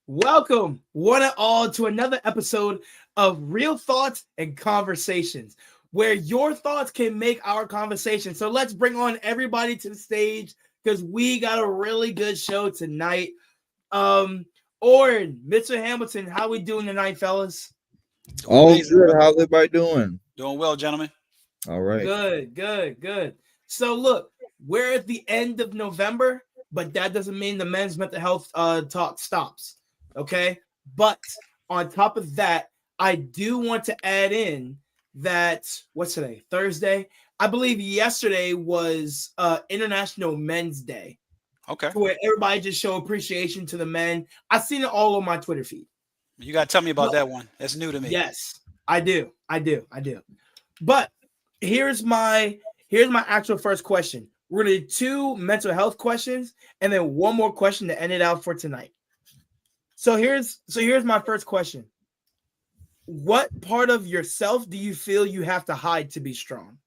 Welcome, one and all, to another episode of Real Thoughts and Conversations, where your thoughts can make our conversation. So let's bring on everybody to the stage because we got a really good show tonight. Oren, Mr. Hamilton, how we doing tonight, fellas? Doing All amazing, good. brother. How's everybody doing? Doing well, gentlemen. All right. Good. So look, we're at the end of November, but that doesn't mean the men's mental health talk stops. Okay. But on top of that, I do want to add in that what's today? Thursday. I believe yesterday was International Men's Day, Okay. where everybody just show appreciation to the men. I've seen it all on my Twitter feed. You got to tell me about But, that one. That's new to me. yes, I do. But here's my actual first question. We're gonna do two mental health questions and then one more question to end it out for tonight. So here's my first question. What part of yourself do you feel you have to hide to be strong?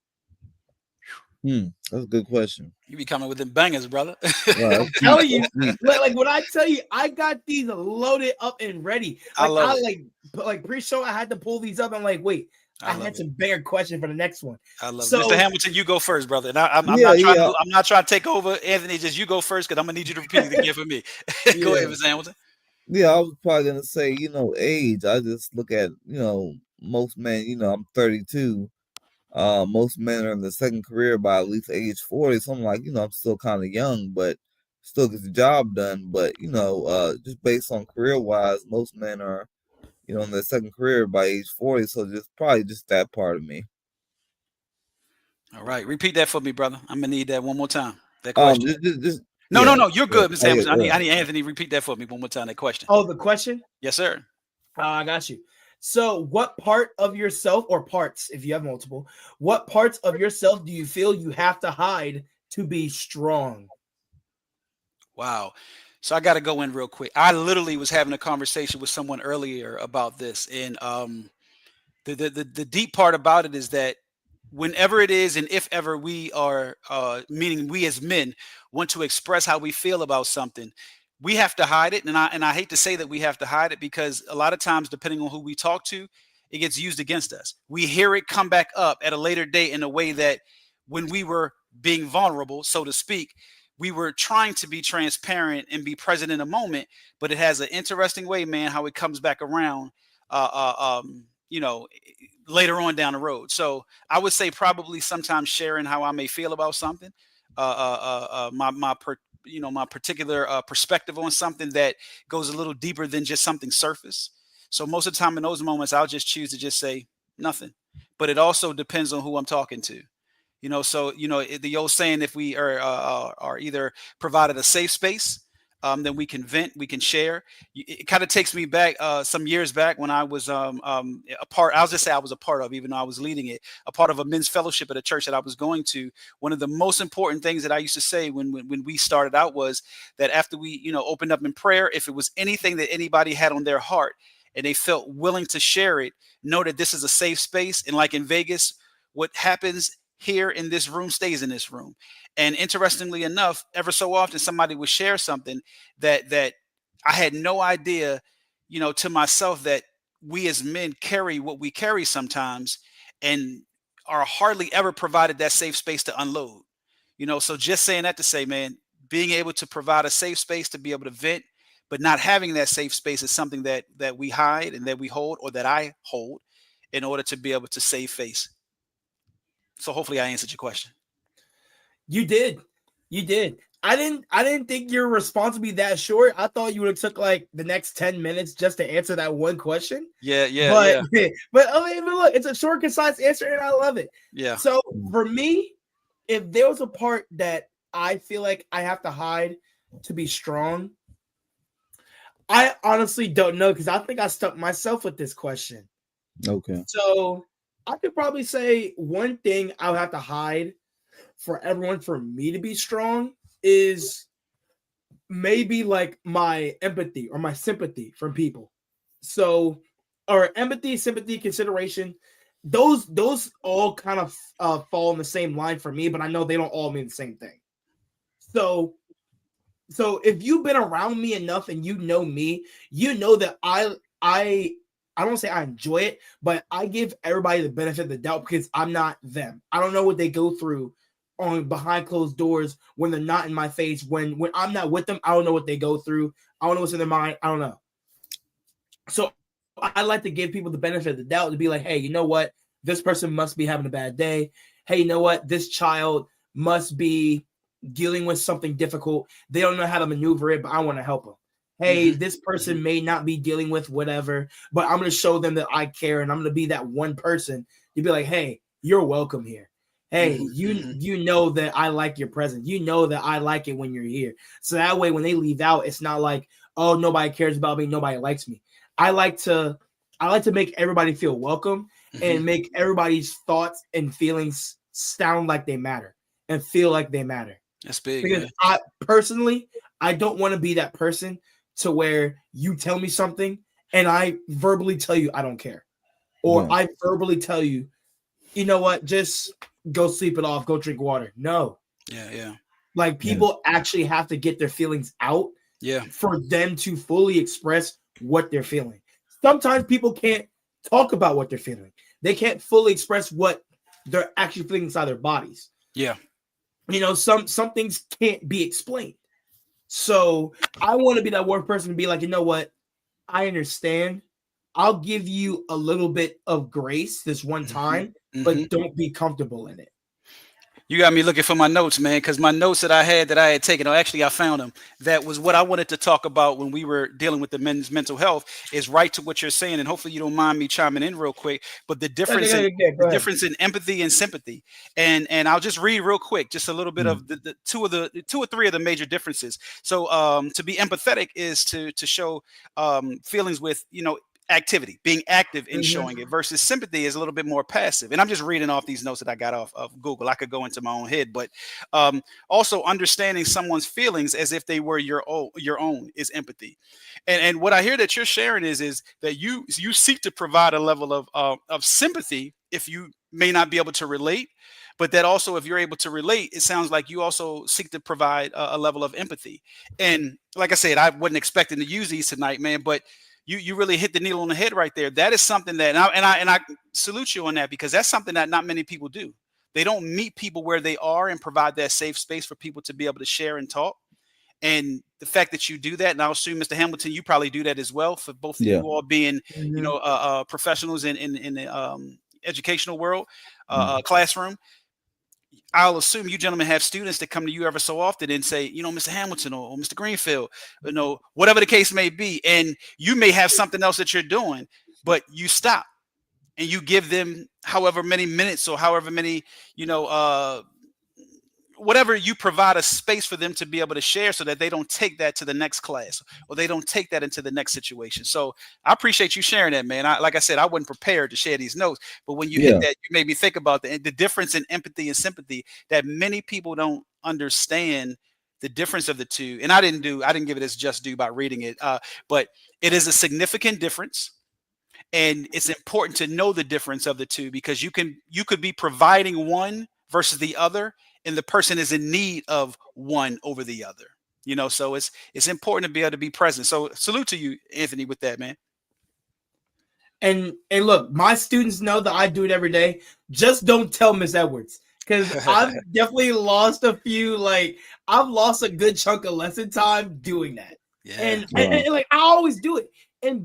That's a good question. You be coming with them bangers, brother. Wow, I'm telling you, like when I tell you, I got these loaded up and ready. I love it. Like pre-show, I had to pull these up. I'm like, wait, I had some bigger question for the next one. I love So, it. Mr. Hamilton, you go first, brother. And I'm not trying to take over. Anthony, just you go first because I'm gonna need you to repeat it again for me. Go ahead, Mr. Hamilton. Yeah, I was probably gonna say, age. I just look at, most men. I'm 32. Most men are in the second career by at least age 40. So I'm like, I'm still kind of young, but still get the job done. But just based on career wise, most men are, in their second career by age 40. So just that part of me. All right, repeat that for me, brother. I'm gonna need that one more time. That question. No, yeah. You're good, Mr. Hamilton. Yeah. I need Anthony. Repeat that for me one more time. That question. Oh, the question? Yes, sir. I got you. So, what part of yourself, or parts, if you have multiple, what parts of yourself do you feel you have to hide to be strong? Wow. So I got to go in real quick. I literally was having a conversation with someone earlier about this, and the deep part about it is that whenever it is, and if ever we are, meaning we as men, want to express how we feel about something, we have to hide it. And I hate to say that we have to hide it because a lot of times, depending on who we talk to, it gets used against us. We hear it come back up at a later date in a way that when we were being vulnerable, so to speak, we were trying to be transparent and be present in a moment, but it has an interesting way, man, how it comes back around, you know, later on down the road. So I would say probably sometimes sharing how I may feel about something, my particular perspective on something that goes a little deeper than just something surface. So most of the time in those moments, I'll just choose to just say nothing. But it also depends on who I'm talking to. So the old saying, if we are either provided a safe space, then we can vent, we can share. It kind of takes me back some years back when I was a part. I'll just say I was a part of, even though I was leading it, a part of a men's fellowship at a church that I was going to. One of the most important things that I used to say when we started out was that after we opened up in prayer, if it was anything that anybody had on their heart and they felt willing to share it, know that this is a safe space. And like in Vegas, what happens here in this room stays in this room. And interestingly enough, ever so often somebody would share something that I had no idea, to myself, that we as men carry what we carry sometimes and are hardly ever provided that safe space to unload. So just saying that to say, man, being able to provide a safe space to be able to vent, but not having that safe space is something that we hide and that we hold, or that I hold, in order to be able to save face. So hopefully I answered your question. You did. I didn't think your response would be that short. I thought you would have took like the next 10 minutes just to answer that one question. Yeah. But I mean, look, it's a short, concise answer, and I love it. Yeah. So for me, if there was a part that I feel like I have to hide to be strong, I honestly don't know, because I think I stuck myself with this question. Okay. So I could probably say one thing I would have to hide for everyone, for me to be strong, is maybe like my empathy or my sympathy from people. So, or empathy, sympathy, consideration, those all kind of fall in the same line for me, but I know they don't all mean the same thing. So So if you've been around me enough and you know me, you know that I don't say I enjoy it, but I give everybody the benefit of the doubt because I'm not them. I don't know what they go through on behind closed doors when they're not in my face. When I'm not with them, I don't know what they go through. I don't know what's in their mind. I don't know. So I like to give people the benefit of the doubt to be like, hey, you know what? This person must be having a bad day. Hey, you know what? This child must be dealing with something difficult. They don't know how to maneuver it, but I want to help them. Hey, Mm-hmm. this person may not be dealing with whatever, but I'm going to show them that I care, and I'm going to be that one person to be like, hey, you're welcome here. Hey, Mm-hmm. you know that I like your presence. You know that I like it when you're here. So that way, when they leave out, it's not like, oh, nobody cares about me, nobody likes me. I like to I like to make everybody feel welcome Mm-hmm. and make everybody's thoughts and feelings sound like they matter and feel like they matter. That's big, Because man. I personally, I don't want to be that person to where you tell me something and I verbally tell you I don't care. Or Right. I verbally tell you, you know what, just go sleep it off, go drink water. No. Yeah, yeah, Like Yeah. people actually have to get their feelings out yeah. for them to fully express what they're feeling. Sometimes people can't talk about what they're feeling. They can't fully express what they're actually feeling inside their bodies. Yeah. You know, some things can't be explained. So I want to be that one person to be like, you know what? I understand. I'll give you a little bit of grace this one Mm-hmm. time, Mm-hmm. but don't be comfortable in it. You got me looking for my notes, man, because my notes that I had taken, or actually I found them. That was what I wanted to talk about when we were dealing with the men's mental health. Is right to what you're saying, and hopefully you don't mind me chiming in real quick. But Yeah, the go ahead. difference in empathy and sympathy, and I'll just read real quick, just a little bit Mm. of the two or three of the major differences. So to be empathetic is to show feelings with activity, being active in Mhm. showing it, versus sympathy is a little bit more passive. And I'm just reading off these notes that I got off of Google. I could go into my own head, but also understanding someone's feelings as if they were your own is empathy. And what I hear that you're sharing is that you seek to provide a level of sympathy if you may not be able to relate. But that also, if you're able to relate, it sounds like you also seek to provide a level of empathy. And like I said, I wasn't expecting to use these tonight, man, but you really hit the needle on the head right there. That is something that and I salute you on that, because that's something that not many people do. They don't meet people where they are and provide that safe space for people to be able to share and talk. And the fact that you do that, and I'll assume Mr. Hamilton, you probably do that as well, for both of Yeah. you all being, Mhm. professionals in the educational world, Mm. classroom. I'll assume you gentlemen have students that come to you ever so often and say, Mr. Hamilton or Mr. Greenfield, whatever the case may be. And you may have something else that you're doing, but you stop and you give them however many minutes or however many, you know, whatever, you provide a space for them to be able to share so that they don't take that to the next class or they don't take that into the next situation. So I appreciate you sharing that, man. Like I said, I wasn't prepared to share these notes, but when you hit Yeah. that, you made me think about the difference in empathy and sympathy, that many people don't understand the difference of the two. And I didn't give it as just due by reading it. But it is a significant difference, and it's important to know the difference of the two, because you could be providing one versus the other, and the person is in need of one over the other. So it's important to be able to be present. So salute to you, Anthony, with that, man. And look, my students know that I do it every day. Just don't tell Miss Edwards because I've definitely lost a few. Like I've lost a good chunk of lesson time doing that, Yeah. and like I always do it.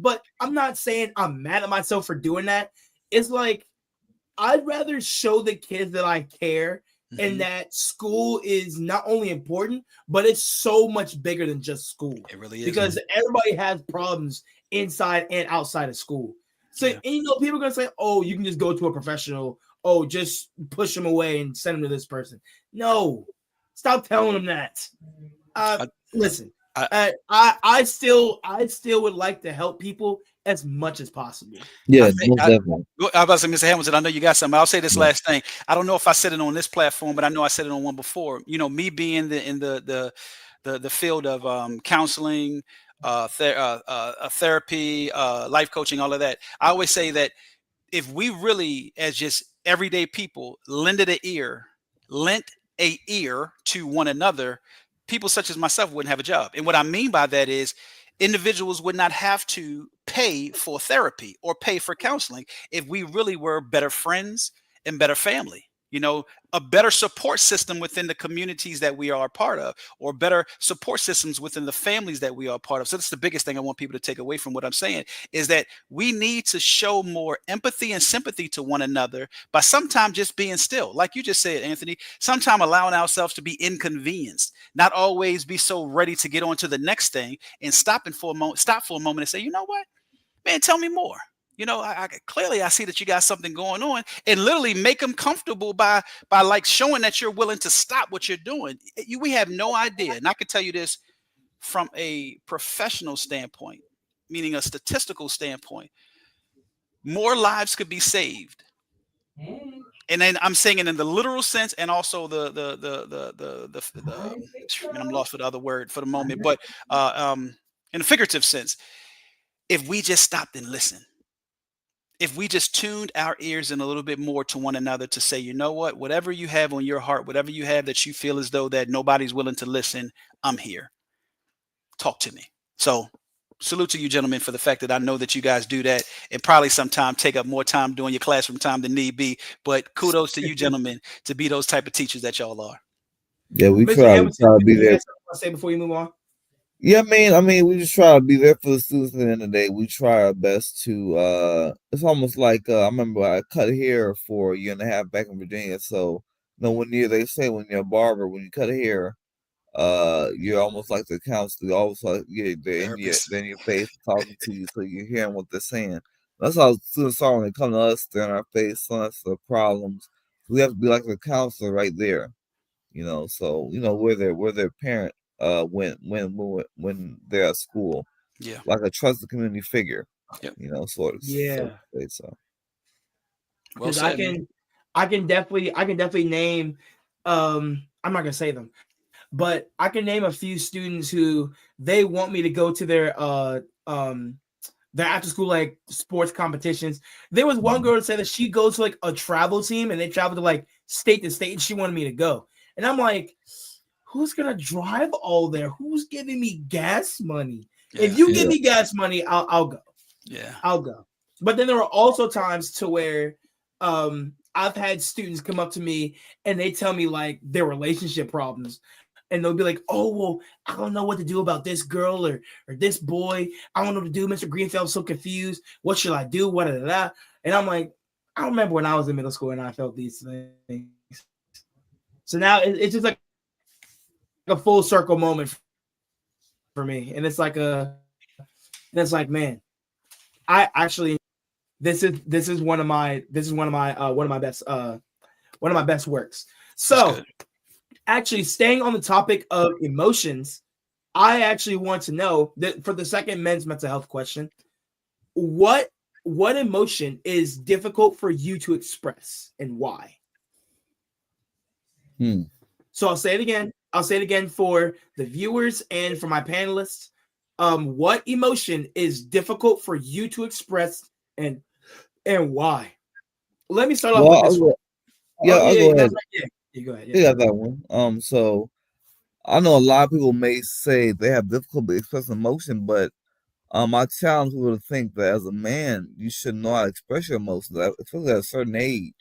But I'm not saying I'm mad at myself for doing that. It's like I'd rather show the kids that I care and Hmm. that school is not only important, but it's so much bigger than just school It really is, because man. Mm. everybody has problems inside and outside of school. So, Yeah. and people are going to say, oh, you can just go to a professional. Oh, just push them away and send them to this person. No, stop telling them that. Uh, I, Listen, I, I still would like to help people as much as possible. I Yeah. think Most definitely. I was about to say, Mr. Hamilton, I know you got something. I'll say this Yeah. last thing. I don't know if I said it on this platform, but I know I said it on one before. Me being in the field of counseling, therapy, life coaching, all of that. I always say that if we really, as just everyday people, lent a ear to one another, people such as myself wouldn't have a job. And what I mean by that is individuals would not have to pay for therapy or pay for counseling if we really were better friends and better family. You know, a better support system within the communities that we are a part of, or better support systems within the families that we are a part of. So that's the biggest thing I want people to take away from what I'm saying, is that we need to show more empathy and sympathy to one another by sometimes just being still. Like you just said, Anthony, sometimes allowing ourselves to be inconvenienced, not always be so ready to get on to the next thing, and stop for a moment and say, you know what, man, tell me more. You know, I clearly I see that you got something going on, and literally make them comfortable by like showing that you're willing to stop what you're doing. We have no idea. And I can tell you this from a professional standpoint, meaning a statistical standpoint, more lives could be saved. And then I'm saying it in the literal sense, and also man, I'm lost for the other word for the moment, but in a figurative sense, if we just stopped and listened. If we just tuned our ears in a little bit more to one another to say, you know what, whatever you have on your heart, whatever you have that you feel as though that nobody's willing to listen, I'm here. Talk to me. So salute to you, gentlemen, for the fact that I know that you guys do that, and probably sometime take up more time doing your classroom time than need be. But kudos to you, gentlemen, to be those type of teachers that y'all are. Yeah, we Mr. try Hamilton, to be there. Say before you move on. Yeah, I mean, we just try to be there for the students at the end of the day. We try our best to it's almost like I remember I cut hair for a year and a half back in Virginia. So when they say when you're a barber, when you cut hair, you're almost like the counselor, almost like they're in your face talking to you, so you're hearing what they're saying. That's how students are when they come to us, they're in our face, telling us the problems. We have to be like the counselor right there. So we're their parent when they're at school, Yeah, like a trusted community figure. yep. Sort of. Yeah, So Well because said. I can definitely name. I'm not gonna say them, but I can name a few students who they want me to go to their after school like sports competitions. There was one girl that said that she goes to like a travel team and they travel to like state to state, and she wanted me to go. And I'm like, who's gonna drive all there? Who's giving me gas money? Yeah. If you give me gas money, I'll go. Yeah, I'll go. But then there were also times to where I've had students come up to me and they tell me like their relationship problems. And they'll be like, oh, well, I don't know what to do about this girl or this boy. I don't know what to do. Mr. Greenfield's so confused. What should I do? What? And I'm like, I remember when I was in middle school and I felt these things. So now it's just like a full circle moment for me. And it's like man, I actually this is one of my best works. So actually staying on the topic of emotions, I actually want to know that for the second men's mental health question, what emotion is difficult for you to express and why? So I'll say it again for the viewers and for my panelists. What emotion is difficult for you to express and why? Let me start off with this one. I'll go ahead. You go ahead. Yeah, that one. So I know a lot of people may say they have difficulty expressing emotion, but I challenge people to think that as a man, you should know how to express your emotions, especially at a certain age.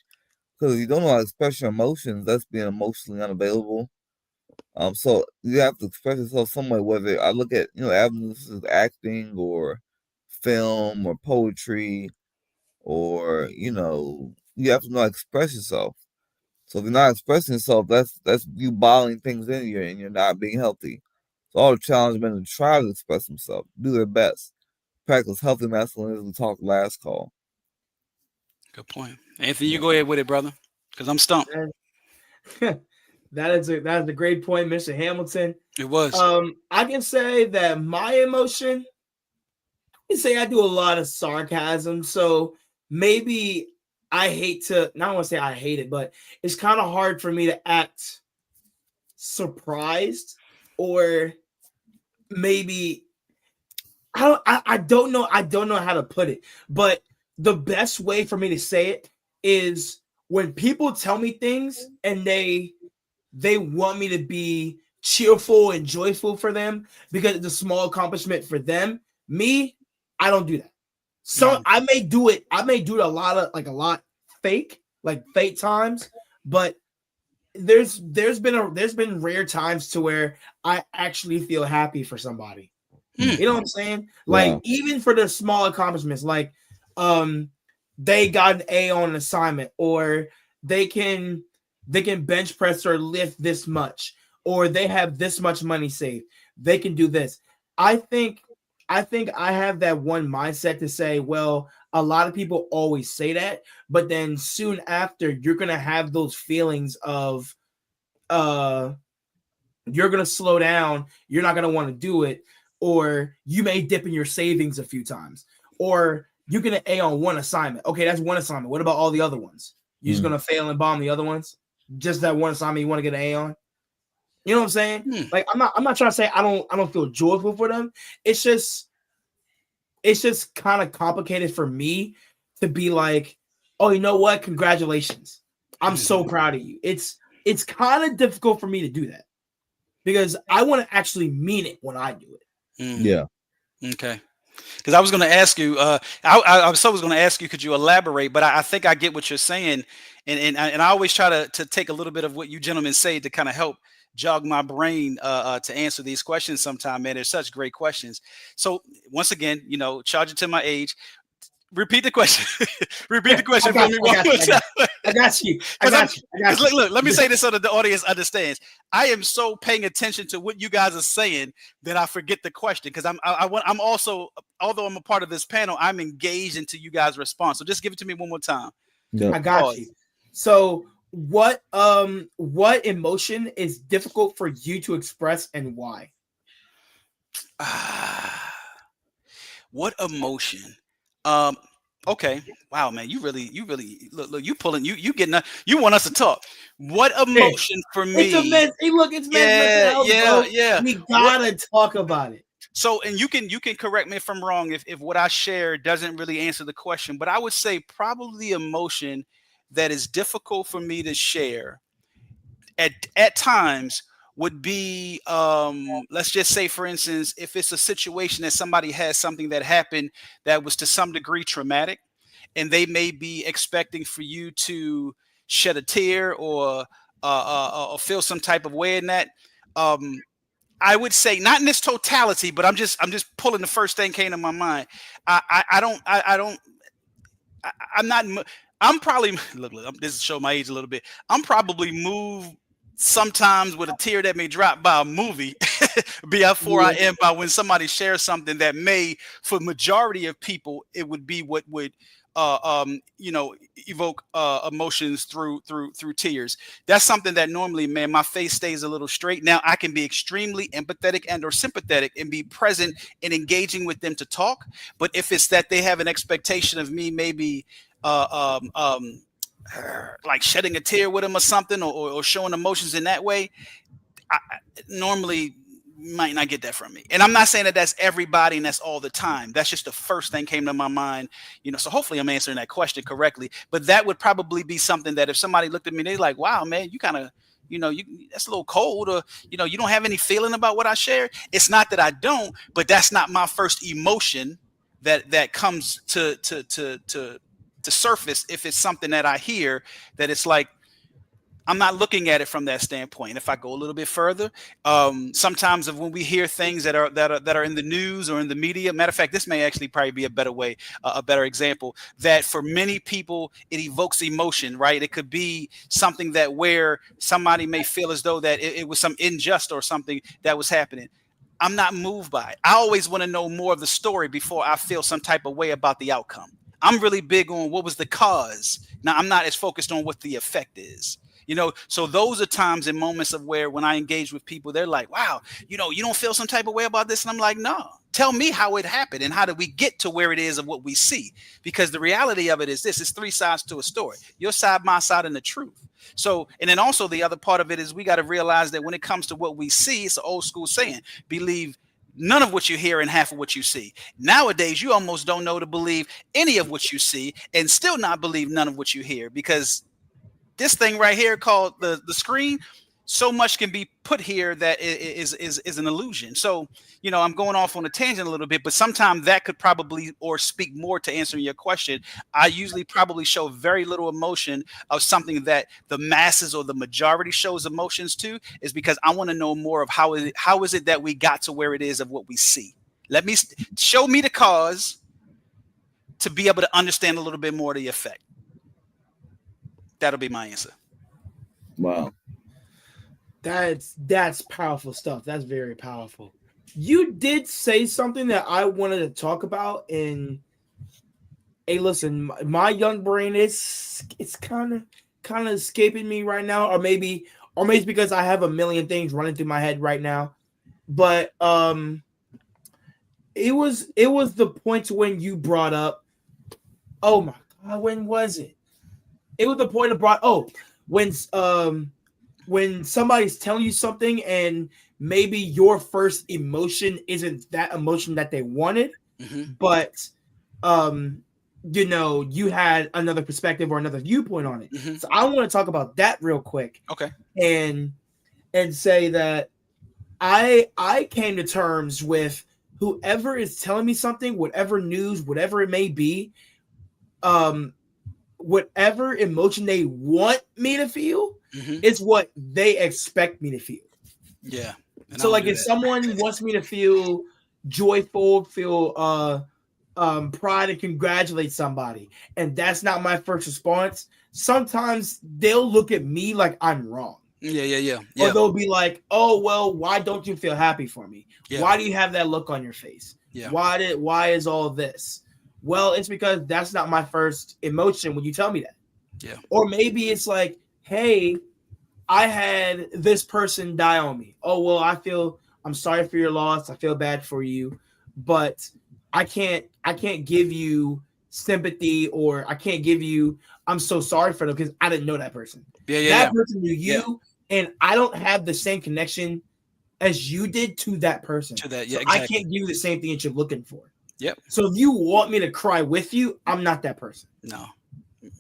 Because if you don't know how to express your emotions, that's being emotionally unavailable. So you have to express yourself some way, whether I look at, avenues of acting or film or poetry, or, you have to know how to express yourself. So if you're not expressing yourself, that's you bottling things in you and you're not being healthy. So all the challenge men to try to express themselves, do their best, practice healthy masculinity. We talked last call. Good point, Anthony. You go ahead with it, brother, because I'm stumped. That is a great point, Mr. Hamilton. It was. I can say that my emotion, I do a lot of sarcasm, so maybe I hate to, not want to say I hate it, but it's kind of hard for me to act surprised, or maybe I don't know how to put it, but the best way for me to say it is when people tell me things and they want me to be cheerful and joyful for them because it's a small accomplishment for them. Me, I don't do that. So I may do it a lot fake, like fake times, but there's been rare times to where I actually feel happy for somebody. You know what I'm saying? Like even for the small accomplishments, like they got an A on an assignment, or they can bench press or lift this much, or they have this much money saved. They can do this. I think I have that one mindset to say, well, a lot of people always say that, but then soon after you're gonna have those feelings of you're gonna slow down, you're not gonna want to do it, or you may dip in your savings a few times, or you get an A on one assignment. Okay, that's one assignment. What about all the other ones? You're just gonna fail and bomb the other ones? Just that one assignment you want to get an A on? You know what I'm saying? Like I'm not trying to say I don't feel joyful for them. It's just kind of complicated for me to be like, oh, you know what? Congratulations. I'm so proud of you. It's kind of difficult for me to do that because I want to actually mean it when I do it. Yeah. Okay. Because I was going to ask you, I was going to ask you, could you elaborate? But I think I get what you're saying, and I always try to take a little bit of what you gentlemen say to kind of help jog my brain to answer these questions. Sometime, man, they're such great questions. So once again, charge it to my age. Repeat the question. Repeat the question for me one more time. I got you. Look, let me say this so that the audience understands. I am so paying attention to what you guys are saying that I forget the question, because I'm also, although I'm a part of this panel, I'm engaged into you guys' response. So just give it to me one more time. I got you. So what emotion is difficult for you to express and why? What emotion? Okay. Wow, man, you really look, you pulling, you getting you want us to talk. What emotion for me? It's a mess. Hey, look, it's mental health, yeah. We gotta talk about it. So, and you can correct me if I'm wrong, if what I share doesn't really answer the question, but I would say probably the emotion that is difficult for me to share at times would be, let's just say, for instance, if it's a situation that somebody has something that happened that was to some degree traumatic, and they may be expecting for you to shed a tear or feel some type of way in that. I would say not in this totality, but I'm just pulling the first thing came to my mind. I'm probably look, this is show my age a little bit. I'm probably moved sometimes with a tear that may drop by a movie be how far I am by when somebody shares something that may, for majority of people, it would be what would evoke emotions through tears. That's something that normally, man, my face stays a little straight. Now I can be extremely empathetic and or sympathetic and be present and engaging with them to talk. But if it's that they have an expectation of me, maybe like shedding a tear with them or something, or showing emotions in that way, I normally might not get that from me. And I'm not saying that that's everybody and that's all the time. That's just the first thing came to my mind, so hopefully I'm answering that question correctly. But that would probably be something that if somebody looked at me, they're like, wow, man, you kind of, that's a little cold, or, you don't have any feeling about what I shared. It's not that I don't, but that's not my first emotion that comes to surface. If it's something that I hear that it's like, I'm not looking at it from that standpoint. If I go a little bit further, sometimes when we hear things that are in the news or in the media, matter of fact, this may actually probably be a better way, a better example, that for many people, it evokes emotion, right? It could be something that where somebody may feel as though that it was some unjust or something that was happening. I'm not moved by it. I always want to know more of the story before I feel some type of way about the outcome. I'm really big on what was the cause. Now, I'm not as focused on what the effect is. So those are times and moments of where when I engage with people, they're like, wow, you don't feel some type of way about this. And I'm like, no, tell me how it happened and how did we get to where it is of what we see? Because the reality of it is this, it's three sides to a story, your side, my side, and the truth. So, and then also the other part of it is we got to realize that when it comes to what we see, it's an old school saying, believe none of what you hear and half of what you see. Nowadays, you almost don't know to believe any of what you see and still not believe none of what you hear, because this thing right here called the screen, so much can be put here that is an illusion. So, I'm going off on a tangent a little bit, but sometimes that could probably or speak more to answering your question. I usually probably show very little emotion of something that the masses or the majority shows emotions to, is because I want to know more of how is it that we got to where it is of what we see. Let me show me the cause to be able to understand a little bit more of the effect. That'll be my answer. Wow. That's powerful stuff. That's very powerful. You did say something that I wanted to talk about. And hey, listen, my young brain it's kind of escaping me right now, or maybe it's because I have a million things running through my head right now. But it was the point when you brought up. Oh my God, when was it? It was the point of when somebody's telling you something and maybe your first emotion isn't that emotion that they wanted, but you had another perspective or another viewpoint on it. So I want to talk about that real quick. Okay. And say that I came to terms with whoever is telling me something, whatever news, whatever it may be, whatever emotion they want me to feel is what they expect me to feel. Yeah. So like if someone wants me to feel joyful, feel pride and congratulate somebody, and that's not my first response, sometimes they'll look at me like I'm wrong. Yeah. Or they'll be like, "Oh, well, why don't you feel happy for me? Why do you have that look on your face? Why is all this?" Well, it's because that's not my first emotion when you tell me that. Yeah. Or maybe it's like, "Hey, I had this person die on me. Oh, well, I'm sorry for your loss. I feel bad for you, but I can't give you sympathy, or I can't give you, I'm so sorry for them because I didn't know that person. That person knew you, and I don't have the same connection as you did to that person. To that, so exactly. I can't give you the same thing that you're looking for. Yep. So if you want me to cry with you, I'm not that person. No.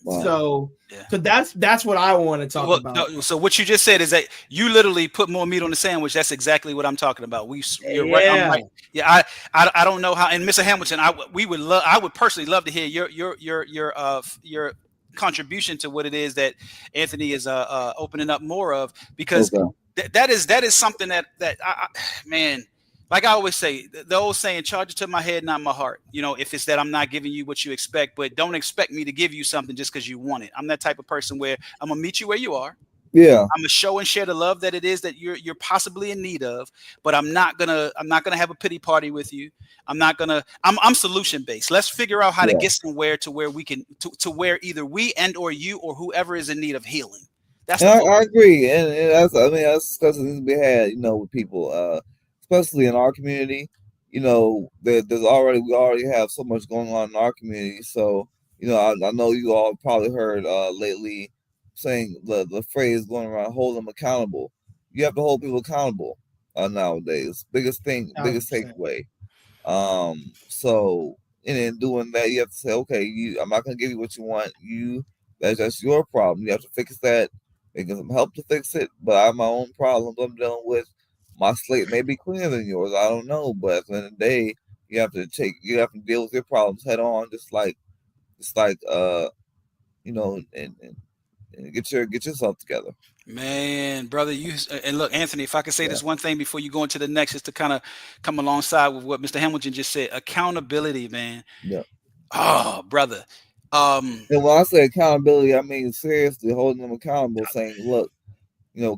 Wow. So that's what I want to talk about. No, so what you just said is that you literally put more meat on the sandwich. That's exactly what I'm talking about. You're right. I'm right. Yeah. I don't know how. And Mr. Hamilton, I would personally love to hear your contribution to what it is that Anthony is opening up more of, because that is something that man. Like I always say, the old saying, charge it to my head, not my heart. If it's that I'm not giving you what you expect, but don't expect me to give you something just because you want it. I'm that type of person where I'm going to meet you where you are. Yeah. I'm going to show and share the love that it is that you're possibly in need of, but I'm not going to have a pity party with you. I'm solution based. Let's figure out how to get somewhere to where we can, to where either we and or you or whoever is in need of healing. That's I agree. And that's discussions needs to be had, with people, especially in our community. We already have so much going on in our community. So, I know you all probably heard lately saying the phrase going around, hold them accountable. You have to hold people accountable nowadays. Biggest takeaway. So, and in doing that, you have to say, okay, I'm not gonna give you what you want. That's your problem. You have to fix that. Get some help to fix it. But I have my own problems I'm dealing with. My slate may be cleaner than yours. I don't know. But at the end of the day, you have to deal with your problems head on, and get yourself together. Man, brother, and look, Anthony, if I could say this one thing before you go into the next, is to kind of come alongside with what Mr. Hamilton just said. Accountability, man. Yeah. Oh, brother. And when I say accountability, I mean seriously holding them accountable, saying, look,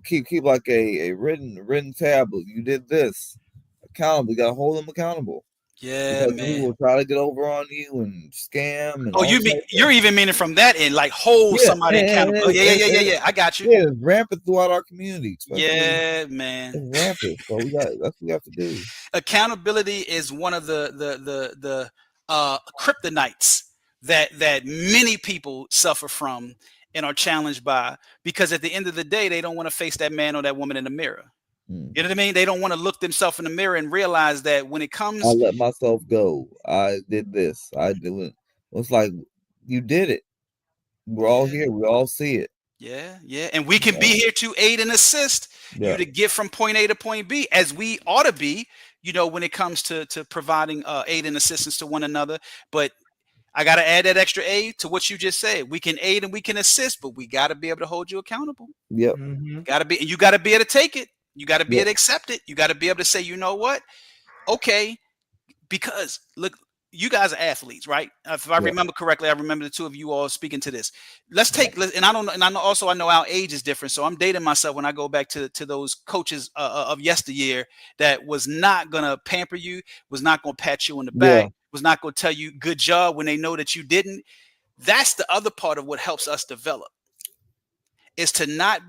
keep like a written tablet. You did this. Accountable. You gotta hold them accountable. Yeah, because people will try to get over on you and scam. And you're even meaning from that end, like hold somebody accountable. Yeah. I got you. Yeah, it's rampant throughout our community. Yeah, man. It's rampant. So that's what we have to do. Accountability is one of the kryptonites that many people suffer from and are challenged by, because at the end of the day, they don't want to face that man or that woman in the mirror. You know what I mean? They don't want to look themselves in the mirror and realize that when it comes, I let myself go. I did this. I did it. It's like you did it. We're all here. We all see it. Yeah. And we can be here to aid and assist you Yeah. to get from point A to point B, as we ought to be, when it comes to providing aid and assistance to one another. But I got to add that extra A to what you just said. We can aid and we can assist, but we got to be able to hold you accountable. Yep. Got to be, and you got to be able to take it. You got to be Yep. able to accept it. You got to be able to say, you know what? Okay, because look, you guys are athletes, right? If I Yep. remember correctly, I remember the two of you all speaking to this. And I don't know, and I know also, I know our age is different, so I'm dating myself when I go back to those coaches of yesteryear that was not gonna pamper you, was not gonna pat you on the Yeah. back, was not gonna tell you good job when they know that you didn't. That's the other part of what helps us develop, is to not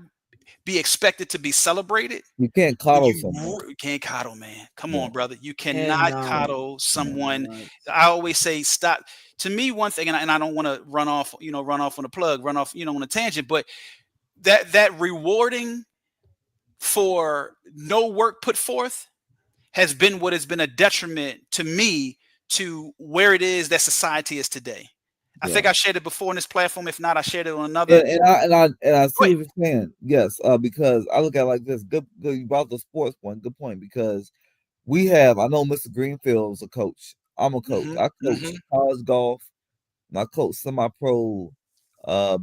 be expected to be celebrated. You can't When coddle you someone. can't coddle, man. Come Yeah. on, brother. You cannot Cannot. coddle Yeah. someone. Right. I always say stop. To me, one thing, and I don't want to run off on a plug, run off, on a tangent, but that rewarding for no work put forth has been what has been a detriment to me to where it is that society is today. I Yeah. think I shared it before on this platform. If not, I shared it on another. And I Go see ahead. what you're saying. Yes, because I look at it like this. Good. You brought the sports point. Good point. Because we have. I know Mr. Greenfield's a coach. I'm a coach. Hmm. I coach Hmm. college golf. And I coach semi-pro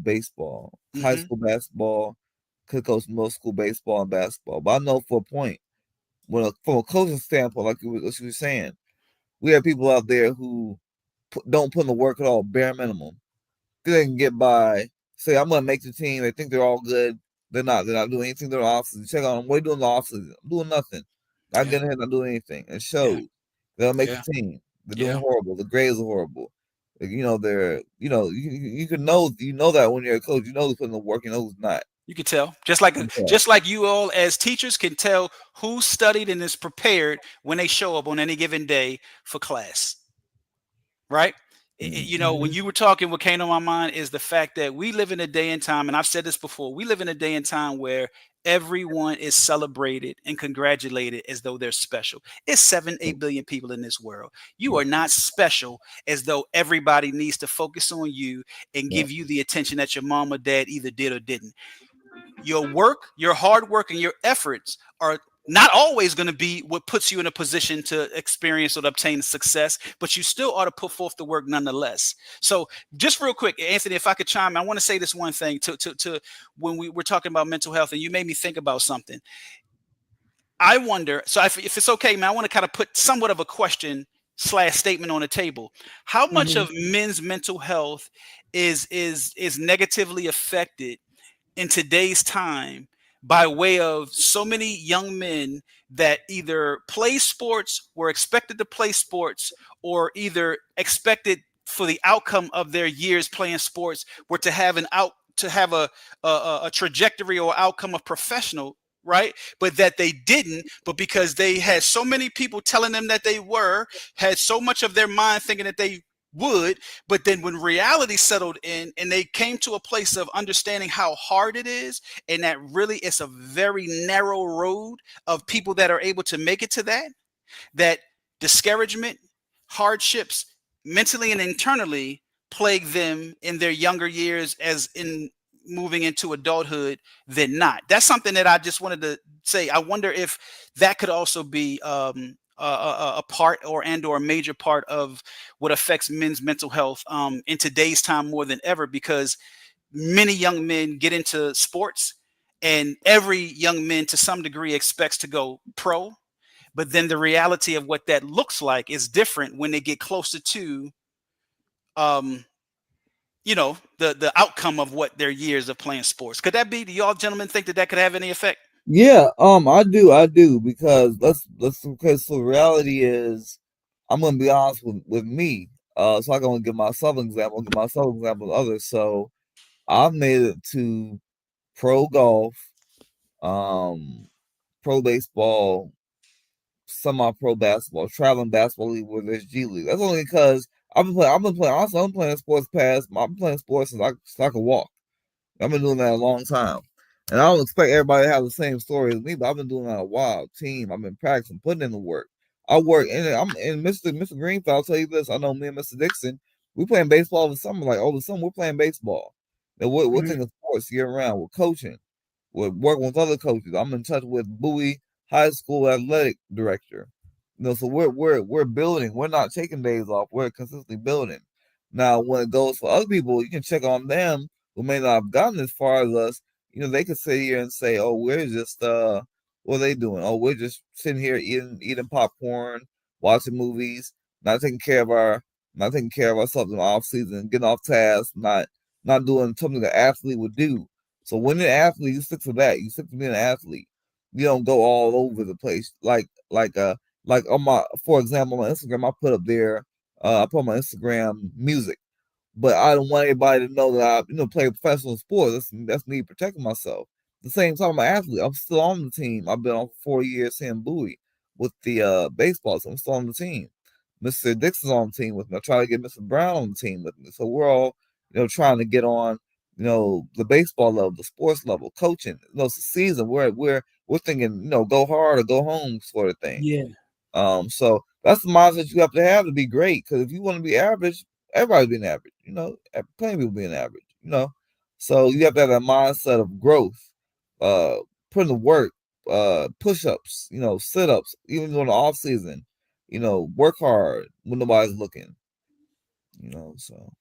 baseball, high Hmm. school basketball. Could coach middle school baseball and basketball. But I know for a point, from a coaching standpoint, like you were saying, we have people out there who don't put in the work at all, bare minimum. They can get by. Say, I'm gonna make the team. They think they're all good. They're not. They're not doing anything. They're off season. Check on them. What are you doing in the off season? I'm doing nothing. Not Yeah. getting ahead. Not doing anything. It Yeah. shows. They don't make Yeah. the team. They're doing Yeah. horrible. The grades are horrible. They're. You can know. You know that when you're a coach. You know who's putting the work. You know who's not. You can tell, just like Yeah. you all as teachers can tell who studied and is prepared when they show up on any given day for class, right? When Mhm. you were talking, what came to my mind is the fact that we live in a day and time, and I've said this before, we live in a day and time where everyone is celebrated and congratulated as though they're special. It's 7, 8 billion people in this world. You Yeah. are not special, as though everybody needs to focus on you and Yeah. give you the attention that your mom or dad either did or didn't. Your work, your hard work, and your efforts are not always going to be what puts you in a position to experience or obtain success, but you still ought to put forth the work nonetheless. So, just real quick, Anthony, if I could chime in, I want to say this one thing to when we were talking about mental health, and you made me think about something. I wonder, so if it's okay, man, I want to kind of put somewhat of a question slash statement on the table. How much Mhm. of men's mental health is negatively affected in today's time by way of so many young men that either play sports, were expected to play sports, or either expected for the outcome of their years playing sports were to have a trajectory or outcome of professional, right? But that they didn't, but because they had so many people telling them that they had so much of their mind thinking that they would, but then when reality settled in and they came to a place of understanding how hard it is, and that really it's a very narrow road of people that are able to make it to that discouragement, hardships, mentally and internally, plague them in their younger years as in moving into adulthood than not. That's something that I just wanted to say. I wonder if that could also be a part or a major part of what affects men's mental health in today's time more than ever, because many young men get into sports, and every young man to some degree expects to go pro, but then the reality of what that looks like is different when they get closer to um the outcome of what their years of playing sports. Could that be, do y'all gentlemen think that could have any effect? Yeah. I do because let's because the reality is, I'm gonna be honest with me. So I'm gonna give myself an example. Give myself an example of others. So I've made it to pro golf, um, pro baseball, semi-pro basketball, traveling basketball league where there's G League. That's only because I've been playing. Also, I'm playing sports past. I've been playing sports since I could walk. I've been doing that a long time, and I don't expect everybody to have the same story as me. But I've been doing that a while. Team, I've been practicing, putting in the work. I work, and Mr. Greenfield. I'll tell you this. I know me and Mr. Dixon. We playing baseball over the summer. Like over the summer, we're playing baseball. And we're Mhm. thinking sports year round. We're coaching. We're working with other coaches. I'm in touch with Bowie High School athletic director. So we're building. We're not taking days off. We're consistently building. Now, when it goes for other people, you can check on them who may not have gotten as far as us. They could sit here and say, "Oh, we're just what are they doing? Oh, we're just sitting here eating popcorn, watching movies, not taking care of our not taking care of ourselves in the off season, getting off task, not doing something that an athlete would do." So when you're an athlete, you stick to that. You stick to being an athlete. You don't go all over the place. Like on my, for example, on my Instagram, I put up there, I put on my Instagram music, but I don't want anybody to know that I, play professional sports. That's me protecting myself. At the same time, I'm an athlete. I'm still on the team. I've been on for 4 years here in Bowie with the baseball, so I'm still on the team. Mr. Dixon's on the team with me. I try to get Mr. Brown on the team with me. So we're all, trying to get on, the baseball level, the sports level, coaching. It's a season. We're thinking, go hard or go home sort of thing. Yeah. So that's the mindset you have to be great. Because if you want to be average, everybody's being average. Plenty of people being average. So you have to have that mindset of growth, putting the work, push-ups, sit-ups, even during the off season. Work hard when nobody's looking. So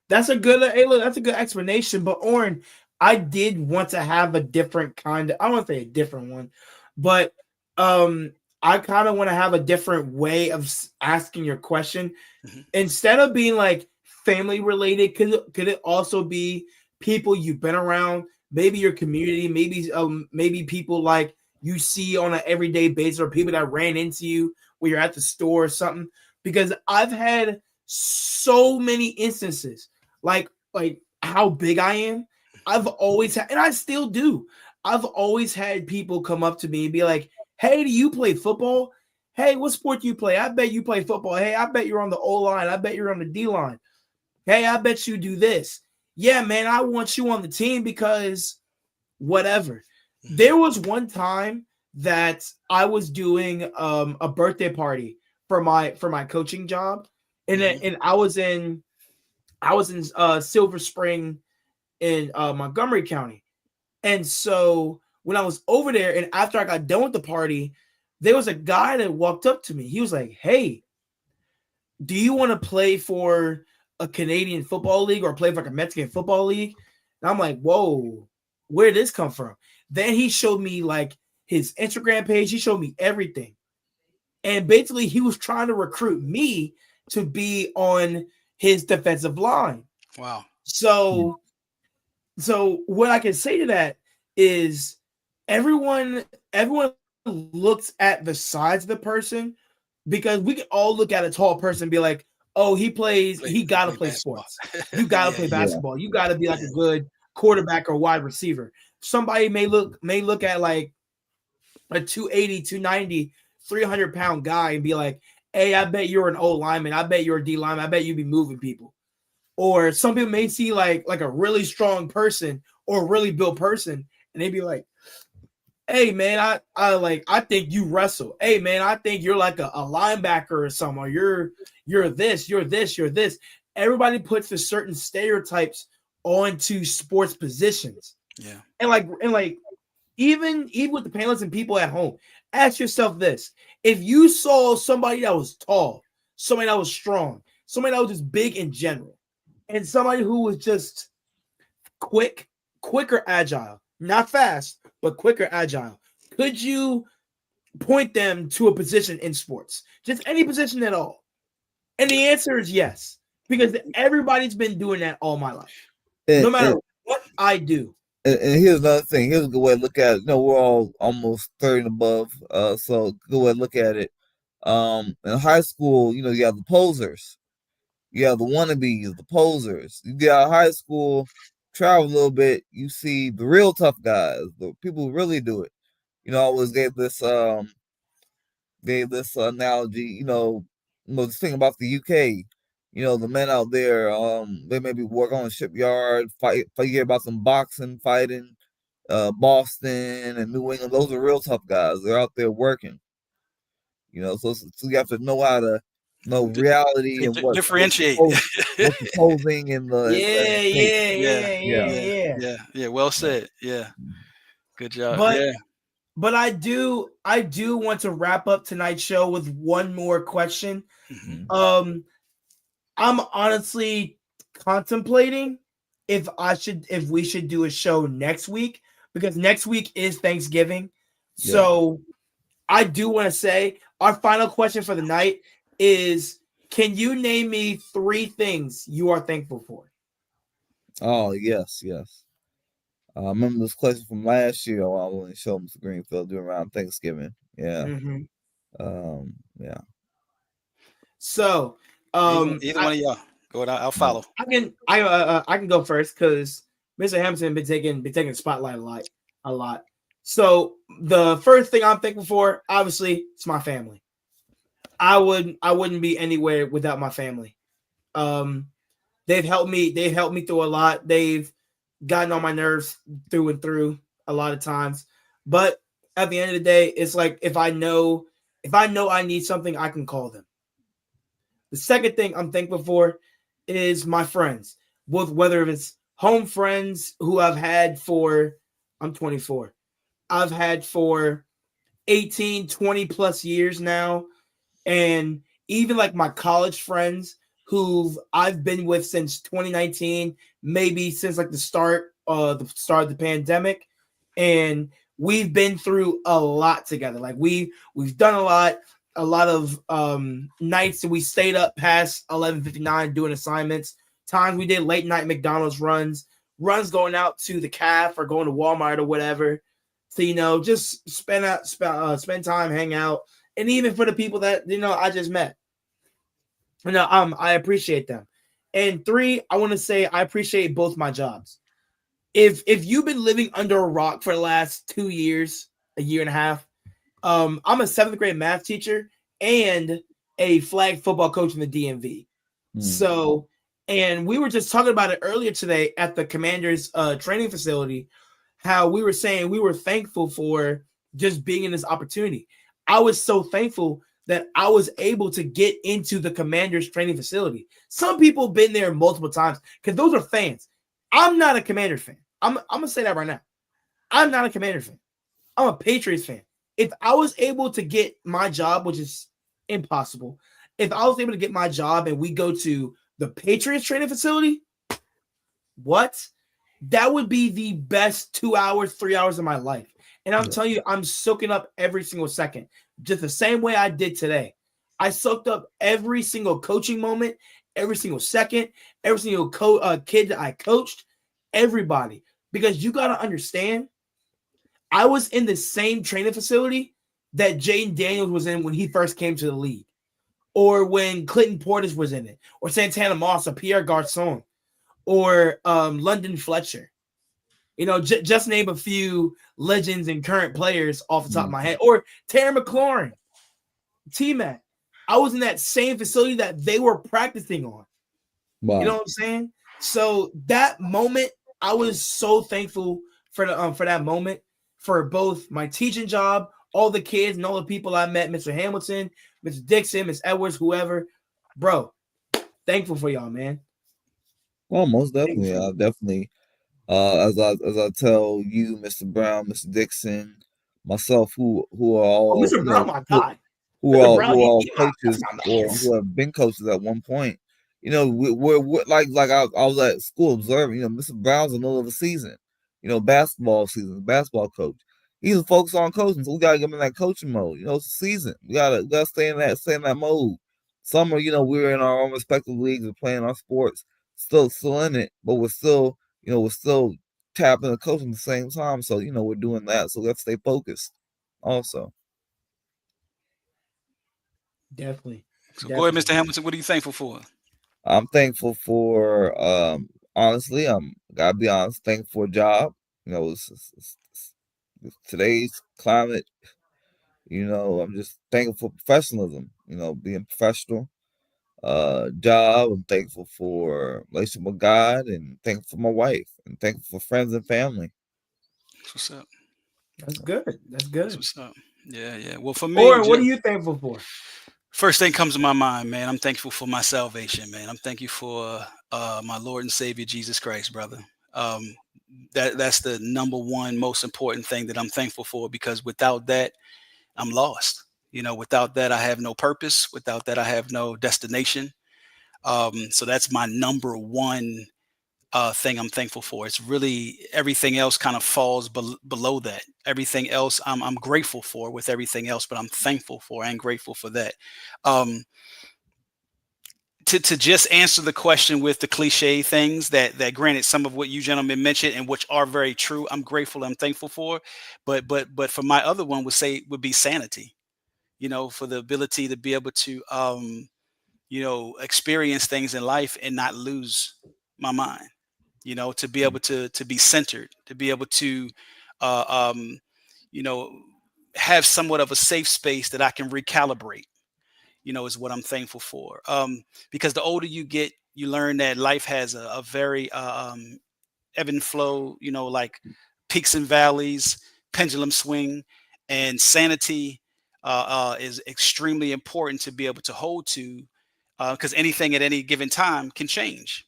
That's a good, hey, look, that's a good explanation. But Oren, I did want to have a different kind of, I don't want to say a different one, but I kind of want to have a different way of asking your question. Mm-hmm. Instead of being like family related, could it also be people you've been around, maybe your community, maybe people like you see on an everyday basis, or people that ran into you when you're at the store or something? Because I've had so many instances, like how big I am. I've always had, and I still do. I've always had people come up to me and be like, "Hey, do you play football? Hey, what sport do you play? I bet you play football. Hey, I bet you're on the O line. I bet you're on the D line. Hey, I bet you do this. Yeah, man, I want you on the team because whatever." There was one time that I was doing a birthday party for my coaching job, and and I was in Silver Spring in Montgomery County. And so when I was over there, and after I got done with the party, there was a guy that walked up to me. He was like, "Hey, do you want to play for a Canadian football league or play for like a Mexican football league?" And I'm like, "Whoa, where did this come from?" Then he showed me like his Instagram page. He showed me everything. And basically he was trying to recruit me to be on his defensive line. Wow. So what I can say to that is everyone looks at the size of the person, because we can all look at a tall person and be like, "Oh, he got to play sports. You got to play basketball. You got to be like a good quarterback or wide receiver." Somebody may look at like a 280, 290, 300-pound guy and be like, "Hey, I bet you're an O lineman. I bet you're a D lineman. I bet you be moving people." Or some people may see like a really strong person or a really built person, and they'd be like, "Hey man, I think you wrestle. Hey man, I think you're like a linebacker or something. Or you're this. Everybody puts the certain stereotypes onto sports positions. Yeah. And even with the panelists and people at home, ask yourself this: if you saw somebody that was tall, somebody that was strong, somebody that was just big in general, and somebody who was just quicker, agile, not fast, but quicker, agile, could you point them to a position in sports? Just any position at all? And the answer is yes, because everybody's been doing that all my life, no matter what I do. And here's another thing. Here's a good way to look at it. We're all almost 30 and above, so good way to look at it. In high school, you have the posers. You have the wannabes, the posers. You get out of high school, travel a little bit, you see the real tough guys, the people who really do it. I always gave this analogy, this thing about the UK. The men out there, they maybe work on a shipyard, fight. You hear about some boxing, fighting, Boston and New England. Those are real tough guys. They're out there working. So you have to know how to No reality and Differentiate. what's opposing in the Yeah, state. yeah, Yeah, yeah, Yeah. yeah, yeah. yeah. Well Yeah. said. Yeah, good job. But Yeah. but I do want to wrap up tonight's show with one more question. Mhm. Mhm. Um, I'm honestly contemplating if we should do a show next week because next week is Thanksgiving. Yeah. So I do want to say our final question for the night is can you name me 3 things you are thankful for? Oh yes, yes. I remember this question from last year. I went to show Mr. Greenfield during around Thanksgiving. Yeah. Mm-hmm. Yeah. So Either one of y'all. Go ahead. I'll follow. I can go first because Mr. Hamilton been taking the spotlight a lot. So the first thing I'm thankful for, obviously, it's my family. I wouldn't be anywhere without my family. Um, they've helped me through a lot. They've gotten on my nerves through and through a lot of times. But at the end of the day, it's like if I know I need something, I can call them. The second thing I'm thankful for is my friends, both whether it's home friends who I've had for I'm 24. I've had for 18, 20 plus years now, and even like my college friends who I've been with since 2019, maybe since like the start of the pandemic, and we've been through a lot together. Like we've done a lot of nights that we stayed up past 11:59 doing assignments. Times we did late night McDonald's runs going out to the calf or going to Walmart or whatever. So just spend time, hang out, and even for the people that I just met, I appreciate them. And three, I want to say I appreciate both my jobs. If you've been living under a rock for the last 2 years, a year and a half, I'm a seventh grade math teacher and a flag football coach in the DMV. Mm. So, and we were just talking about it earlier today at the Commanders training facility, how we were saying we were thankful for just being in this opportunity. I was so thankful that I was able to get into the Commanders training facility. Some people have been there multiple times because those are fans. I'm not a Commander fan. I'm gonna say that right now. I'm not a Commander fan. I'm a Patriots fan. If I was able to get my job, which is impossible, if I was able to get my job and we go to the Patriots training facility, what? That would be the best 2 hours, 3 hours of my life. And I'm Yeah. telling you, I'm soaking up every single second, just the same way I did today. I soaked up every single coaching moment, every single second, every single kid that I coached, everybody. Because you got to understand, I was in the same training facility that Jaden Daniels was in when he first came to the league, or when Clinton Portis was in it, or Santana Moss, or Pierre Garcon, or London Fletcher. Just name a few legends and current players off the top of my Mhm. head, or Terry McLaurin, T-Mac. I was in that same facility that they were practicing on. You know Wow. what I'm saying? So that moment, I was so thankful for that moment, for both my teaching job, all the kids and all the people I met, Mr. Hamilton, Mr. Dixon, Miss Edwards, whoever. Bro, thankful for y'all, man. Well, most Thankful definitely. for I you. definitely as I tell you, Mr. Brown, Mr. Dixon, myself, who are Oh, all Mr. Brown, my guy. who Mr. are Brown, who are all that's coaches my or man. who have been coaches at one point. We're like I was at school observing. Mr. Brown's in the middle of the season. Basketball season, basketball coach. He's focused on coaching, so we gotta get him in that coaching mode. It's a season. We gotta stay in that mode. Summer, we're in our own respective leagues, we're playing our sports, still in it, but we're still tapping the coaching at the same time. So we're doing that. So let's stay focused. Also. Definitely. So go ahead, Definitely. Mr. Hamilton. What are you thankful for? I'm thankful for honestly, I'm gotta be honest, thankful for a job. Today's climate, I'm just thankful for professionalism, being professional. Job, I'm thankful for relationship with God and thankful for my wife and thankful for friends and family. That's what's up. That's good. That's That's good. what's up. Yeah, yeah. Well, for me, Or what are you thankful for? First thing comes to my mind, man. I'm thankful for my salvation, man. I'm thankful for my Lord and Savior Jesus Christ, brother. Um, that's the number one most important thing that I'm thankful for, because without that, I'm lost. Without that, I have no purpose. Without that, I have no destination. So that's my number one thing I'm thankful for. It's really everything else kind of falls below that. Everything else I'm grateful for with everything else, but I'm thankful for and grateful for that. Um, to just answer the question with the cliche things that granted some of what you gentlemen mentioned and which are very true, I'm grateful, I'm thankful for, but for my other one would be sanity. For the ability to be able to experience things in life and not lose my mind. To be able to be centered, to be able to uh, um, you know have somewhat of a safe space that I can recalibrate, is what I'm thankful for. Because the older you get, you learn that life has a very ebb and flow, like peaks and valleys, pendulum swing, and sanity is extremely important to be able to hold to, because anything at any given time can change.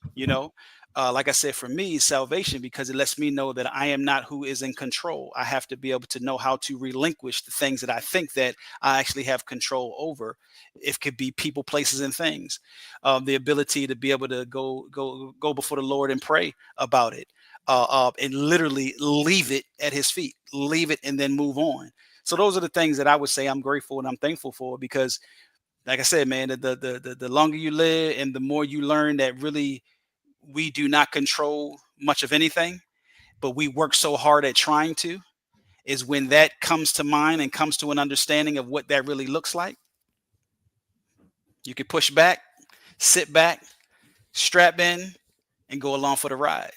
Like I said, for me, salvation, because it lets me know that I am not who is in control. I have to be able to know how to relinquish the things that I think that I actually have control over. It could be people, places, and things. The ability to be able to go before the Lord and pray about it, and literally leave it at His feet, leave it, and then move on. So those are the things that I would say I'm grateful and I'm thankful for, because like I said, man, the longer you live and the more you learn that really we do not control much of anything, but we work so hard at trying to, is when that comes to mind and comes to an understanding of what that really looks like. You can push back, sit back, strap in, and go along for the ride.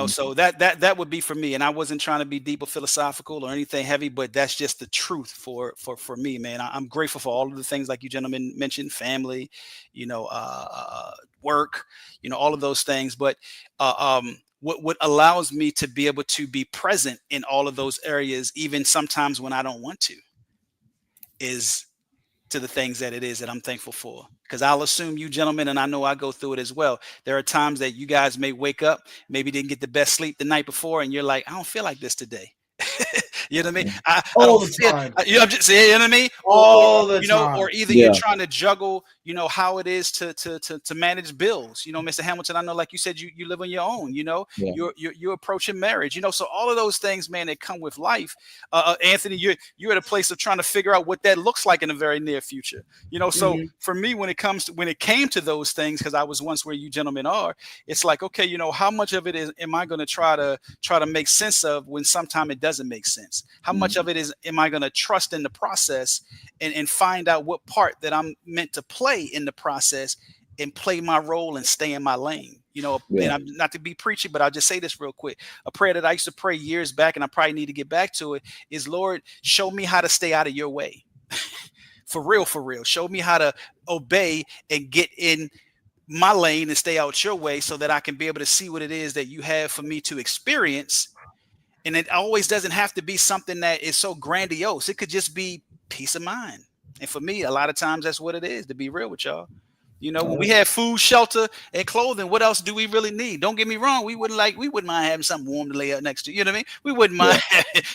So that would be for me. And I wasn't trying to be deep or philosophical or anything heavy, but that's just the truth for me, man. I'm grateful for all of the things like you gentlemen mentioned, family, work, all of those things. But what allows me to be able to be present in all of those areas, even sometimes when I don't want to, is to the things that it is that I'm thankful for. Because I'll assume you gentlemen, and I know I go through it as well. There are times that you guys may wake up, maybe didn't get the best sleep the night before, and you're like, I don't feel like this today. You know what I mean? I All don't the feel, time. I'm just saying, you know what I mean? All the time. Or either you're Yeah. trying to juggle, how it is to manage bills. Mr. Hamilton, I know, like you said, you live on your own, Yeah. you're approaching marriage, so all of those things, man, that come with life. Anthony, you're at a place of trying to figure out what that looks like in the very near future. So Mhm. for me, when it came to those things, because I was once where you gentlemen are, it's like, okay, how much of it am I going to try to make sense of when sometime it doesn't make sense? How much of it am I going to trust in the process and find out what part that I'm meant to play in the process and play my role and stay in my lane? And Yeah. I'm not to be preachy, but I'll just say this real quick. A prayer that I used to pray years back, and I probably need to get back to it, is, Lord, show me how to stay out of your way. For real, for real. Show me how to obey and get in my lane and stay out your way, so that I can be able to see what it is that you have for me to experience. And it always doesn't have to be something that is so grandiose. It could just be peace of mind. And for me, a lot of times that's what it is, to be real with y'all. All When we right. have food, shelter, and clothing, what else do we really need? Don't get me wrong. We wouldn't mind having something warm to lay up next to. You know what I mean? We wouldn't Yeah. mind.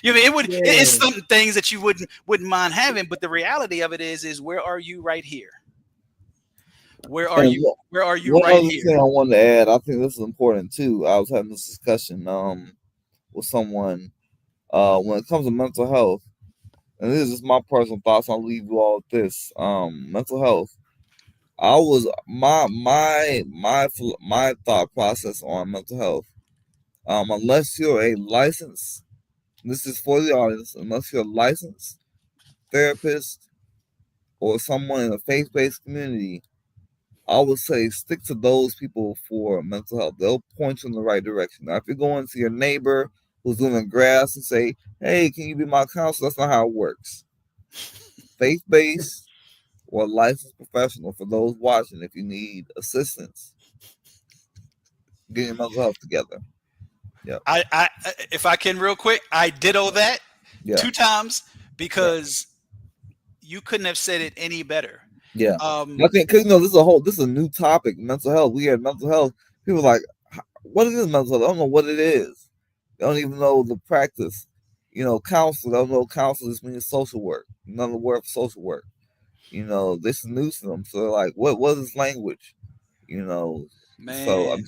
You know what I mean? It's Yeah. some things that you wouldn't mind having. But the reality of it is where are you right here? Where are And you? Where are you one right other here? thing I wanted to add, I think this is important too. I was having this discussion with someone when it comes to mental health, and this is just my personal thoughts. I'll leave you all with this. Mental health. I was my thought process on mental health. Unless you're a licensed, this is for the audience. Unless you're a licensed therapist or someone in a faith-based community, I would say stick to those people for mental health. They'll point you in the right direction. Now, if you're going to your neighbor who's doing the grass and say, "Hey, can you be my counselor?" That's not how it works. Faith-based or licensed professional for those watching. If you need assistance, get your mental health together. Yeah, If I can real quick, I ditto yeah, that yeah, 2 times, yeah. because you couldn't have said it any better. Yeah, I think because this is a new topic, mental health. We had mental health. People are like, what is mental health? I don't know what it is. They don't even know the practice. Counselor. They don't know counselor just means social work. Another word for social work. This is news to them. So they're like, what is language? So Man,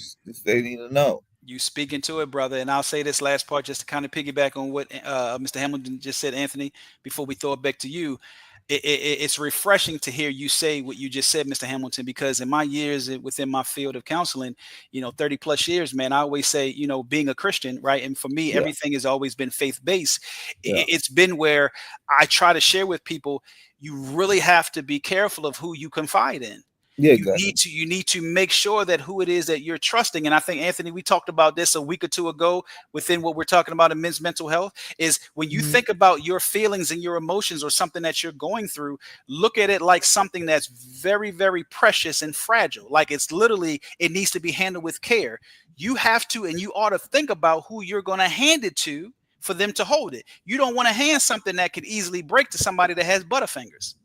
they need to know. you speaking to it, brother. And I'll say this last part just to kind of piggyback on what Mr. Hamilton just said, Anthony, before we throw it back to you. It's refreshing to hear you say what you just said, Mr. Hamilton, because in my years within my field of counseling, 30 plus years, man, I always say, being a Christian, right? And for me, Yeah. everything has always been faith-based. Yeah. It's been where I try to share with people, you really have to be careful of who you confide in. Yeah, You exactly. need to make sure that who it is that you're trusting. And I think, Anthony, we talked about this a week or two ago within what we're talking about in men's mental health, is when you think about your feelings and your emotions or something that you're going through, look at it like something that's very, very precious and fragile. Like it's literally, it needs to be handled with care. You have to, and you ought to think about who you're going to hand it to for them to hold it. You don't want to hand something that could easily break to somebody that has butterfingers.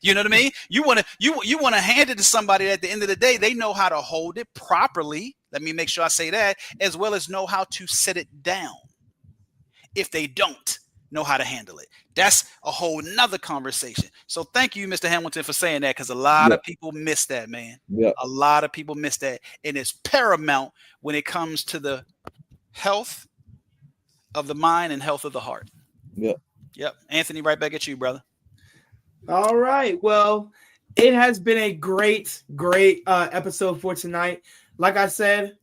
You know what I mean? You want to hand it to somebody that at the end of the day, they know how to hold it properly. Let me make sure I say that, as well as know how to set it down. If they don't know how to handle it, that's a whole nother conversation. So thank you, Mr. Hamilton, for saying that, because a lot of people miss that, man. Yeah. A lot of people miss that. And it's paramount when it comes to the health of the mind and health of the heart. Yeah. Yep. Anthony, right back at you, brother. All right. Well, it has been a great episode for tonight. Like I said,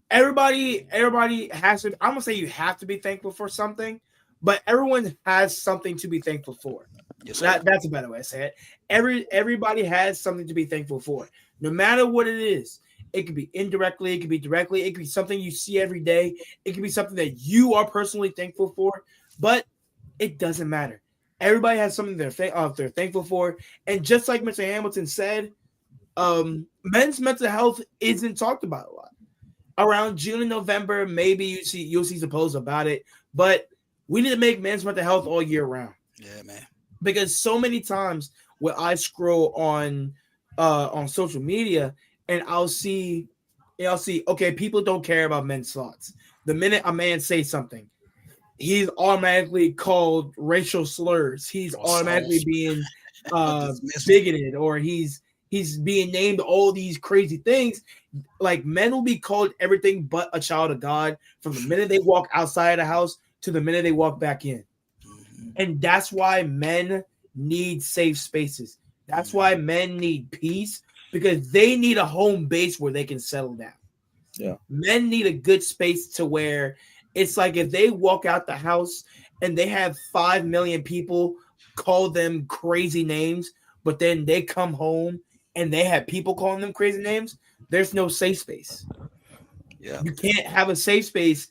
everybody has to. I'm gonna say you have to be thankful for something, but everyone has something to be thankful for. Yes, sir. That's a better way to say it. Everybody has something to be thankful for, no matter what it is. It could be indirectly, it could be directly, it could be something you see every day, it could be something that you are personally thankful for, but it doesn't matter. Everybody has something they're thankful for. And just like Mr. Hamilton said, men's mental health isn't talked about a lot. Around June and November, maybe you'll see some posts about it. But we need to make men's mental health all year round. Yeah, man. Because so many times when I scroll on social media and I'll see, okay, people don't care about men's thoughts. The minute a man says something, he's automatically called racial slurs. He's automatically being bigoted, or he's being named all these crazy things. Like, men will be called everything but a child of God from the minute they walk outside the house to the minute they walk back in. And that's why men need safe spaces. That's why men need peace, because they need a home base where they can settle down. Yeah. Men need a good space to where it's like if they walk out the house and they have 5 million people call them crazy names, but then they come home and they have people calling them crazy names, there's no safe space. Yeah. You can't have a safe space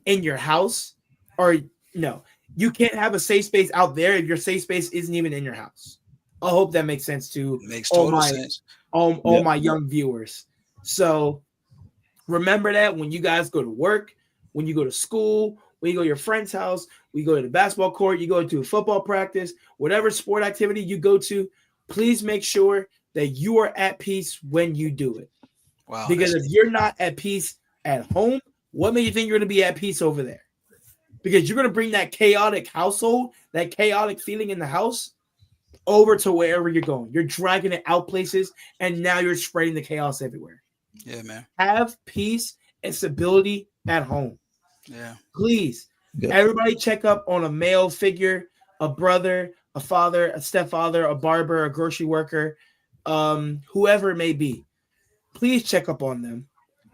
in your house, or no, you can't have a safe space out there if your safe space isn't even in your house. I hope that makes sense to all my young viewers. So remember that when you guys go to work, when you go to school, when you go to your friend's house, when you go to the basketball court, you go to a football practice, whatever sport activity you go to, please make sure that you are at peace when you do it. Wow. Because if you're not at peace at home, what makes you think you're going to be at peace over there? Because you're going to bring that chaotic household, that chaotic feeling in the house over to wherever you're going. You're dragging it out places, and now you're spreading the chaos everywhere. Yeah, man. Have peace and stability at home. Yeah. Please, everybody check up on a male figure, a brother, a father, a stepfather, a barber, a grocery worker, whoever it may be. Please check up on them.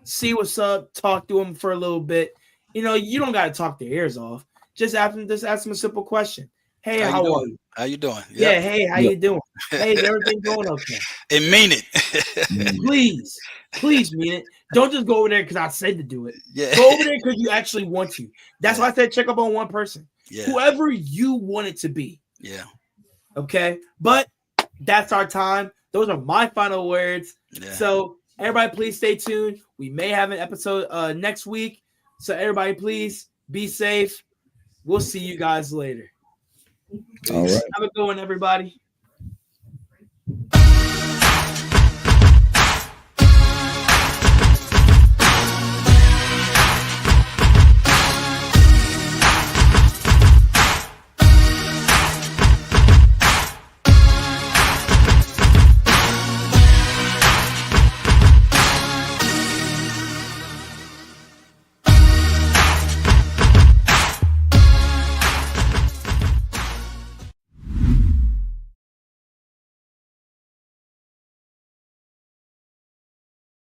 See what's up. Talk to them for a little bit. You don't got to talk their ears off. Just ask them a simple question. Hey, how are you? How you doing? Yep. Yeah, hey, how you doing? Hey, is everything going okay? And mean it. Please mean it. Don't just go over there because I said to do it. Yeah. Go over there because you actually want to. That's why I said check up on one person. Yeah. Whoever you want it to be. Yeah. Okay? But that's our time. Those are my final words. Yeah. So everybody, please stay tuned. We may have an episode next week. So everybody, please be safe. We'll see you guys later. All right. Have a good one, everybody.